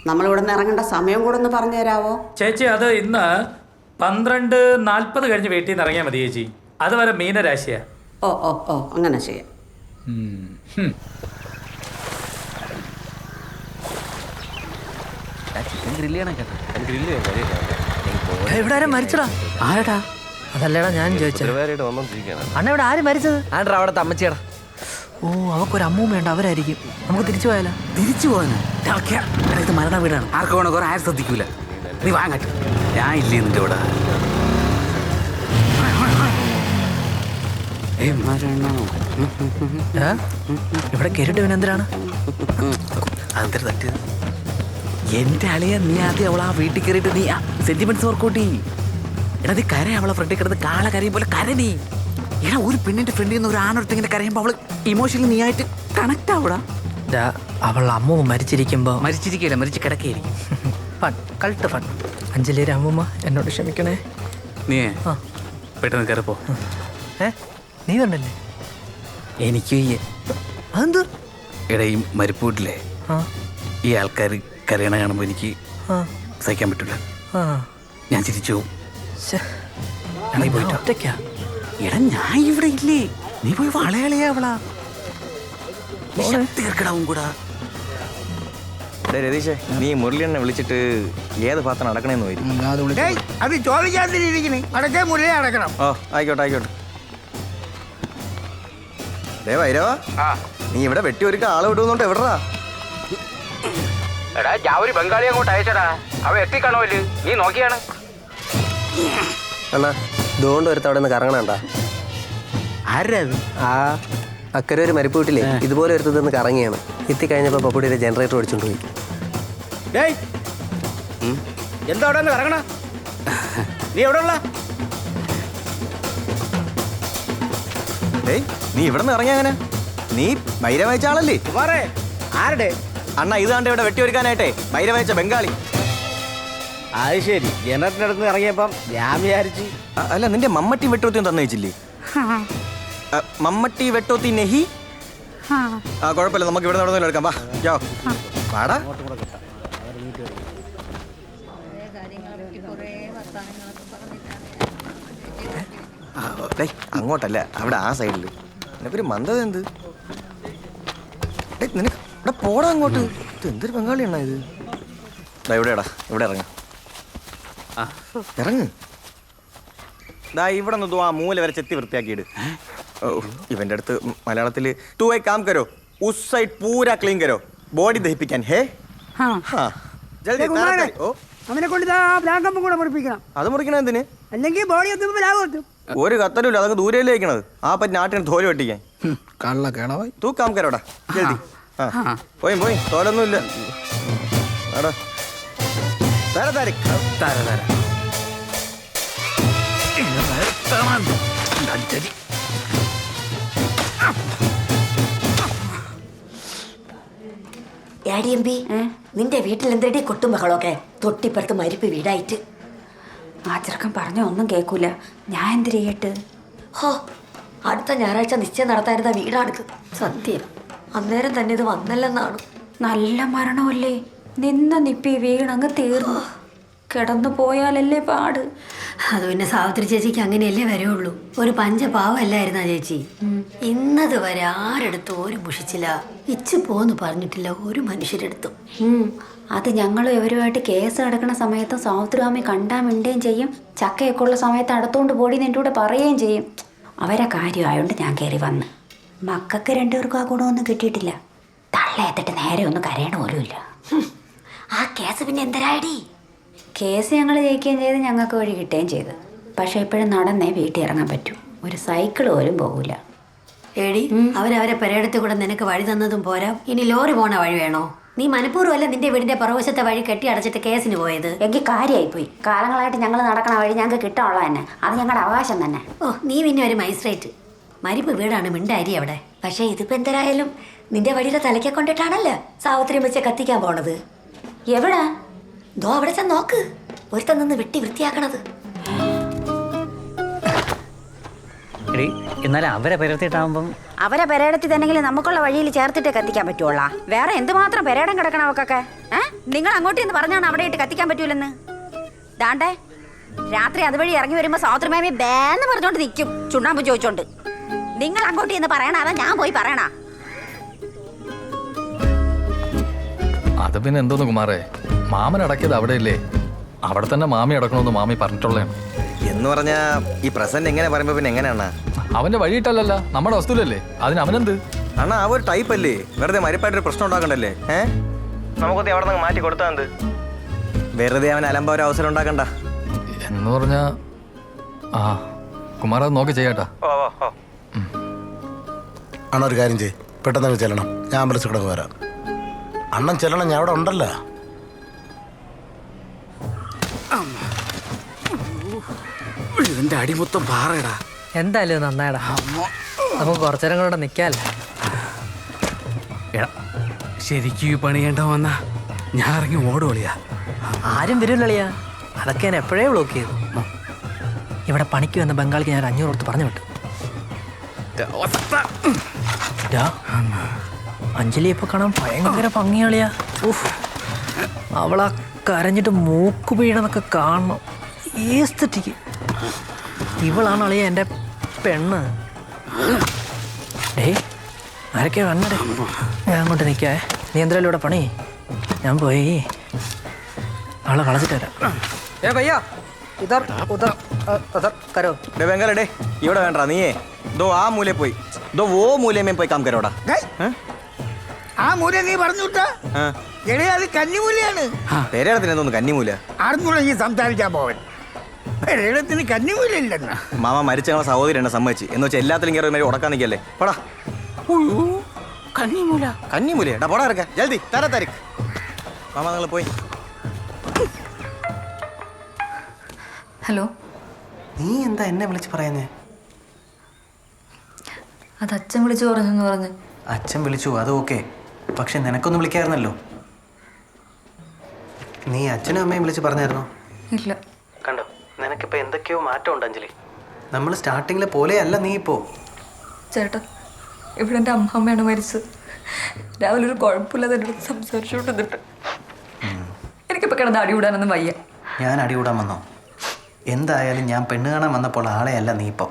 നമ്മളിവിടെ നിന്ന് ഇറങ്ങേണ്ട സമയം കൂടെ ഒന്ന് പറഞ്ഞു തരാവോ? ചേച്ചി അത് ഇന്ന് 12:40 കഴിഞ്ഞ് വീട്ടിൽ നിന്ന് ഇറങ്ങിയാൽ മതി ചേച്ചി. അതുവരെ മീനരാശിയാ. ഓ ഓ ഓ അങ്ങനെ ചെയ്യാം. ഇവിടെ ആരും മരിച്ചടാ? ആരടാ? അതല്ലടാ ഞാൻ ചോദിച്ചത്. അണ്ണ ഇവിടെ ആരും മരിച്ചത്? ആണ്ടാ അവിടത്തെ അമ്മച്ചിയടാ. ഓ അവക്കൊരു അമ്മൂമ്മയുണ്ട്, അവരായിരിക്കും. നമുക്ക് തിരിച്ചു പോയാലോ? തിരിച്ചു പോകാനാ? ഇത് മരണ വീടാണ്, ആർക്ക് വേണോ കുറെ ആരും ശ്രദ്ധിക്കൂല. നീ വാങ്ങട്ടെ, ഞാൻ ഇല്ലേ നിന്റെ ഇവിടെ. ഇവിടെ കേറിട്ട് എന്തിനാണ് അതെന്തൊരു തട്ടിയത്? എന്റെ അളിയ നീ ആദ്യം അവളെ ആ വീട്ടിൽ കയറിയിട്ട് നീ സെന്റിമെന്റ്സ് വർക്കൗട്ട് ചെയ്യും. എടാ നീ കര അവളെ ഫ്രണ്ടിൽ കിടന്ന് കാള കരയും പോലെ കര നീ. എടാ ഒരു പെണ്ണിന്റെ ഫ്രണ്ടിൽ നിന്ന് ഒരു ആണൊരുത്ത് ഇങ്ങനെ കരയുമ്പോൾ അവള് ഇമോഷണലി നീ ആയിട്ട് കണക്ട് ആവൂടാ. അവൾ അമ്മൂമ്മ മരിച്ചിരിക്കുമ്പോ മരിച്ചിരിക്കില്ല, മരിച്ച് കിടക്കുകയായിരിക്കും. Fun cult fun. അഞ്ജലിയുടെ അമ്മൂമ്മ എന്നോട് ക്ഷമിക്കണേ. നീ പെട്ടെന്ന് കയറിപ്പോ. നീ കണ്ടല്ലേ? എനിക്ക് അതെന്ത്? എടാ ഈ മരിപ്പൂട്ടില്ലേ ഈ ആൾക്കാർ കരയണ കാണുമ്പോൾ എനിക്ക് സഹിക്കാൻ പറ്റില്ല. ഞാൻ ചിരിച്ചു പോവും. നീ പോയിട്ട് ഒറ്റയ്ക്കാ? എടാ ഞാൻ ഇവിടെ ഇല്ലേ, നീ പോയി വളയാളിയാ അവളാ തീർക്കടാവും കൂടാ. രതീഷേ, നീ മുരളിയെന്നെ വിളിച്ചിട്ട് ഏത് ഭാഗത്താണ് അടക്കണേന്ന് പോയി. അത് ചോദിക്കാതിരിക്കണേ, അടക്കേ മുരളി അടക്കണം. ഓ ആയിക്കോട്ടെ ആയിക്കോട്ടെ. ഭൈരവാ, നീ ഇവിടെ വെട്ടി ഒരുക്ക ആളെ വിടുന്നുണ്ട്. എവിടാ? എടാ ഞാൻ ഒരു ബംഗാളി അങ്ങോട്ട് അയച്ചടാ, അവ എത്തിക്കണോല്, നീ നോക്കിയാണ്. അണ്ണാ ഇതുകൊണ്ട് ഒരുത്ത അവിടെ നിന്ന് കറങ്ങണണ്ട. ആരാ അത്? ആ അക്കരെ ഒരു മരിപ്പ് വീട്ടിലേ ഇതുപോലെ ഒരുത്തത് നിന്ന് കറങ്ങിയാണ്. എത്തിക്കഴിഞ്ഞപ്പോൾ പപ്പുടിയുടെ ജനറേറ്റർ ഓടിച്ചോണ്ട് പോയി. എന്താ അവിടെ നിന്ന് കറങ്ങണ? നീ എവിടെ ഉള്ള? നീ ഇവിടെ നിന്ന് ഇറങ്ങിയ അങ്ങനെ? നീ ഭൈരവയച്ച ആളല്ലേ? ആരുടെ അണ്ണ ഇത് കണ്ട് ഇവിടെ വെട്ടി ഒരുക്കാനായിട്ടേ ഭൈരവയച്ച ബംഗാളി. അത് ശരി, ജനറേറ്ററിന്റെ അടുത്ത് ഇറങ്ങിയപ്പം ഞാൻ വിചാരിച്ചു. അല്ല നിന്റെ മമ്മട്ടി വെട്ടോത്തിയും തന്നയിച്ചില്ലേ? മമ്മട്ടി വെട്ടോത്തി നെഹി. ആ കുഴപ്പമില്ല, നമുക്ക് ഇവിടെ നടന്നു എടുക്കാം. വാ ജോ വാടാ. അങ്ങോട്ടല്ല, അവിടെ ആ സൈഡില്. നിനക്കൊരു മന്ദത എന്ത്? നിനക്ക് ഇവിടെ പോടാ അങ്ങോട്ട്. ഇത് എന്തൊരു ബംഗാളിയാണോ ഇത്? ഇവിടെടാ, ഇവിടെ ഇറങ്ങ ഇറങ്ങ്. ദാ ഇവിടെ നിന്ന് ആ മൂല വരെ ചെത്തി വൃത്തിയാക്കിയിട്. ഇവന്റെ അടുത്ത് മലയാളത്തില് തൂ ഏ കാം കരോ ഉസ് സൈഡ് പൂരാ ക്ലീൻ കരോ ബോഡി ദഹിപ്പിക്കാൻ. ഹേ അവനെ കൊണ്ട് ബ്ലാങ്കമ്പും കൂടെ മുറിപ്പിക്കണം. അത് മുറിക്കണ എന്തിന്? അല്ലെങ്കിൽ ബോഡി എത്തുമ്പോൾ ബ്ലാഗ് എത്തും. ഒരു കത്തലുമില്ല, അതങ്ങ് ദൂരയിലേ വെക്കണത്. ആ പറ്റി നാട്ടിന് തോല് വെട്ടിക്കാൻ. കള്ള കേണവായി തൂ കാം കരോടാ ജൽദി. പോയി പോയി, തോലൊന്നുമില്ല. നിന്റെ വീട്ടിൽ എന്തേടി കൊട്ടും ബഹളമൊക്കെ? തൊട്ടിപ്പുറത്ത് മരിപ്പ് വീടായിട്ട്. ആ ചെറുക്കൻ പറഞ്ഞ ഒന്നും കേൾക്കൂല. ഞാൻ എന്ത് ചെയ്യട്ട്? ഹോ, അടുത്ത ഞായറാഴ്ച നിശ്ചയം നടത്താനിരുന്ന വീടാണിത്. സത്യം, അന്നേരം തന്നെ ഇത് വന്നല്ലെന്നാണ്. നല്ല മരണമല്ലേ, നിന്ന നിപ്പി വീണങ്ങ് തീർന്നു. കിടന്നു പോയാലല്ലേ പാട്. അത് പിന്നെ സാവിത്രി ചേച്ചിക്ക് അങ്ങനെയല്ലേ വരുള്ളൂ. ഒരു പഞ്ചപാവല്ലായിരുന്നാ ചേച്ചി. ഇന്നത് വരെ ആരെടുത്തും ഒരു മുഷിച്ചില്ല. ഇച്ചു പോന്ന് പറഞ്ഞിട്ടില്ല ഒരു മനുഷ്യരെടുത്തും. അത് ഞങ്ങളും ഇവരുമായിട്ട് കേസ് നടക്കുന്ന സമയത്ത് സാവിത്രിമാമി കണ്ടാൻ മിണ്ടുകയും ചെയ്യും. ചക്കയൊക്കെ ഉള്ള സമയത്ത് അടുത്തോണ്ട് പോടി നിൻ്റെ കൂടെ പറയുകയും ചെയ്യും. അവരെ കാര്യമായോണ്ട് ഞാൻ കയറി വന്ന്. മക്കൾക്ക് രണ്ടുപേർക്കും ആ ഗുണമൊന്നും കിട്ടിയിട്ടില്ല. തള്ളയെത്തിട്ട് നേരെ ഒന്നും കരയണ പോലുമില്ല. ആ കേസ് പിന്നെ എന്തരായടി? കേസ് ഞങ്ങൾ ജയിക്കുകയും ചെയ്ത് ഞങ്ങൾക്ക് വഴി കിട്ടുകയും ചെയ്ത്. പക്ഷെ എപ്പോഴും നടന്നേ വീട്ടിൽ ഇറങ്ങാൻ പറ്റൂ. ഒരു സൈക്കിൾ പോലും പോകില്ല. ഏടി, അവരവരെ പെരേടത്തിൽ കൂടെ നിനക്ക് വഴി തന്നതും പോരാ, ഇനി ലോറി പോണ വഴി വേണോ? നീ മനഃപൂർവ്വമല്ല നിന്റെ വീടിന്റെ പുറവശത്തെ വഴി കെട്ടി അടച്ചിട്ട് കേസിന് പോയത്. എങ്കിൽ കാര്യമായിപ്പോയി. കാലങ്ങളായിട്ട് ഞങ്ങൾ നടക്കണ വഴി ഞങ്ങൾക്ക് കിട്ടാനുള്ള തന്നെ. അത് ഞങ്ങളുടെ അവകാശം തന്നെ. ഓ, നീ പിന്നെ ഒരു മജിസ്ട്രേറ്റ്. മരിപ്പ് വീടാണ് മിണ്ടാരി അവിടെ. പക്ഷെ ഇതിപ്പോ എന്തരായാലും നിന്റെ വഴിയുടെ തലയ്ക്കെ കൊണ്ടിട്ടാണല്ലോ സാവിത്രി വെച്ച് കത്തിക്കാൻ പോണത്. എവിടാ? ദോ അവിടെ ചെന്ന് നോക്ക്, ഒരുത്തൻ നിന്ന് വെട്ടി വൃത്തിയാക്കണത്. എന്നാലും അവരെ പരത്തിയിട്ടാകുമ്പം അവരെ പെരേടത്തിൽ തന്നെങ്കിലും നമുക്കുള്ള വഴിയിൽ ചേർത്തിട്ടേ കത്തിക്കാൻ പറ്റുള്ളൂ. വേറെ എന്തുമാത്രം പെരേടം കിടക്കണം അവക്കൊക്കെ? നിങ്ങൾ അങ്ങോട്ട് എന്ന് പറഞ്ഞാണ് അവിടെ ഇട്ട് കത്തിക്കാൻ പറ്റൂലെന്ന്. ദാണ്ടേ രാത്രി അതുവഴി ഇറങ്ങി വരുമ്പോ സാവിത്രിമാമി ബേന്ന് പറഞ്ഞോണ്ട് നിൽക്കും ചുണ്ണാമ്പ് ചോദിച്ചോണ്ട്. നിങ്ങൾ അങ്ങോട്ട് എന്ന് പറയണ അതാ ഞാൻ പോയി പറയണ? അത് പിന്നെ എന്തോന്ന് കുമാറേ, മാമൻ അടക്കിയത് അവിടെയല്ലേ, അവിടെ തന്നെ മാമി അടക്കണമെന്ന് മാമി പറഞ്ഞിട്ടുള്ളതാണ്. എന്ന് പറഞ്ഞാ ഈ പ്രസന്റ് എങ്ങനെ പറയുമ്പോ പിന്നെ എങ്ങനെയാണ്? അവന്റെ വഴിയിട്ടല്ലല്ല, നമ്മുടെ വസ്തുലല്ലേ, അതിന് അവനെന്ത്? അണ്ണാ ആ ഒരു ടൈപ്പ് അല്ലേ, വെറുതെ മരിപ്പായിട്ടൊരു പ്രശ്നം ഉണ്ടാക്കണ്ടല്ലേ. നമുക്കൊന്ന് എവിടെ നിന്ന് മാറ്റി കൊടുത്താ എന്ത്? വെറുതെ അവൻ അലമ്പ ഒരു അവസരം ഉണ്ടാക്കണ്ട എന്ന് പറഞ്ഞാ ആ കുമാർ അത് നോക്കി ചെയ്യാട്ടാ. അണ്ണ ഒരു കാര്യം ചെയ്യ്, പെട്ടെന്ന് ചെല്ലണം, ഞാൻ അമ്പലത്തിൽ കിടന്ന് വരാം. അണ്ണൻ ചെല്ലണം, ഞാൻ അവിടെ ഉണ്ടല്ലോ. ഇതിന്റെ അടിമൊത്തം പാറയടാ. എന്തായാലും നന്നായടാ, നമുക്ക് കുറച്ചേരം കൂടെ നിൽക്കാല്ലേ. ശരിക്കും ഈ പണിയേണ്ട വന്നാ ഞാൻ ഇറങ്ങി ഓടുവളിയാ. ആരും വരില്ലളിയാ, അതൊക്കെ ഞാൻ എപ്പോഴേ ബ്ലോക്ക് ചെയ്തു. ഇവിടെ പണിക്ക് വന്ന ബംഗാളിക്ക് ഞാൻ 500 കൊടുത്ത് പറഞ്ഞു വിട്ടു. അഞ്ജലി ഇപ്പൊ കാണാൻ ഭയങ്കര ഭംഗിയാളിയാ. അവളാ കരഞ്ഞിട്ട് മൂക്ക് വീണെന്നൊക്കെ കാണണം. ഏസ്തറ്റിക്ക് ഇവളാണ് അളിയ എൻ്റെ പെണ്ണ്. ഡേ ആരൊക്കെയാ വന്നടേ, ഞാൻ അങ്ങോട്ട് നിൽക്കേ. നീ എന്തായാലും ഇവിടെ പണി, ഞാൻ പോയി അവളെ കളച്ചിട്ട് വരാം. ബംഗാളേ ഇവിടെ വേണ്ട, നീയേ ദോ ആ മൂലയിൽ പോയി, ദോ ഓ മൂലയമേ പോയി കാം കരോടാ. ആ മൂല നീ പറഞ്ഞു വിട്ടാ എടേ, അത് കന്നിമൂലയാണ്. പേരേടത്തിന് എന്തോന്ന് കന്നിമൂല? അറിഞ്ഞുള്ളി സംസാരിക്കാൻ പോവൻ. പേരേടത്തിന് കന്നിമൂല ഇല്ലെന്നാ. മാമ മരിച്ച ഞങ്ങളെ സഹോദരി എന്നെ സമ്മതിച്ച് എന്ന് വെച്ചാൽ എല്ലാത്തിലും കയറി മാതിരി ഉടക്കാൻ നിൽക്കല്ലേ. പോടാ കന്നിമൂല കന്നിമൂല എടാ, പോടാ ഇറക്കാം ജൽദി തരക്ക്. മാമ നിങ്ങൾ പോയി. ഹലോ, നീ എന്താ എന്നെ വിളിച്ച് പറയുന്നേ? അത് അച്ഛൻ വിളിച്ചു പറഞ്ഞെന്ന് പറഞ്ഞ്. അച്ഛൻ വിളിച്ചു, അത് ഓക്കെ, പക്ഷെ നിനക്കൊന്ന് വിളിക്കായിരുന്നല്ലോ. നീ അച്ഛനും അമ്മയും വിളിച്ച് പറഞ്ഞായിരുന്നോ? ഇല്ല. കണ്ടോ, നിനക്കിപ്പോൾ എന്തൊക്കെയോ മാറ്റമുണ്ട് അഞ്ജലി. നമ്മൾ സ്റ്റാർട്ടിങ്ങിലെ പോലെയല്ല നീ ഇപ്പോൾ. ചേട്ടാ, ഇവിടെ എൻ്റെ അമ്മയാണ് മരിച്ചത്. രാവിലെ ഒരു കുഴപ്പമില്ലാതെ എൻ്റെ അടുത്ത് സംസാരിച്ചുകൊണ്ടിരുന്നിട്ട് എനിക്കിപ്പോൾ കിടന്ന് അടികൂടാനൊന്നും വയ്യ. ഞാൻ അടികൂടാൻ വന്നോ? എന്തായാലും ഞാൻ പെണ്ണ് കാണാൻ വന്നപ്പോൾ ആളെ അല്ല നീ ഇപ്പോൾ.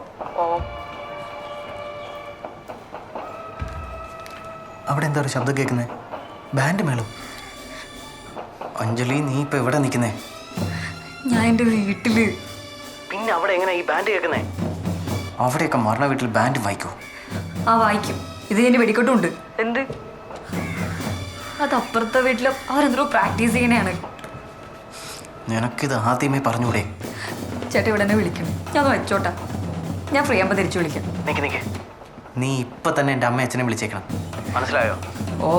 അവിടെ എന്താ ഒരു ശബ്ദം കേൾക്കുന്നേ? ബാൻഡ് മേളും. അഞ്ജലി, നീ ഇപ്പം എവിടെ നിൽക്കുന്നേ? ഞാൻ എൻ്റെ വീട്ടില്. പിന്നെ അവിടെ എങ്ങനെ ഈ ബാൻഡ് കേൾക്കുന്നേ? അവിടെയൊക്കെ മരണ വീട്ടിൽ ബാൻഡ് വായിക്കോ? ആ വായിക്കും. ഇത് എൻ്റെ വെടിക്കെട്ടും. എന്ത്? അത് അപ്പുറത്തെ വീട്ടിൽ അവരെന്തോ പ്രാക്ടീസ് ചെയ്യണയാണ്. നിനക്കിത് ആദ്യമേ പറഞ്ഞൂടെ? ചേട്ടാ ഇവിടെ എന്നെ വിളിക്കണം, ഞാൻ വെച്ചോട്ടാ. ഞാൻ ഫ്രീ ആകുമ്പോൾ തിരിച്ചു വിളിക്കാം. നിക്ക് നീ ഇപ്പം തന്നെ എൻ്റെ അമ്മ അച്ഛനെ വിളിച്ചേക്കണം, മനസ്സിലായോ? ഓ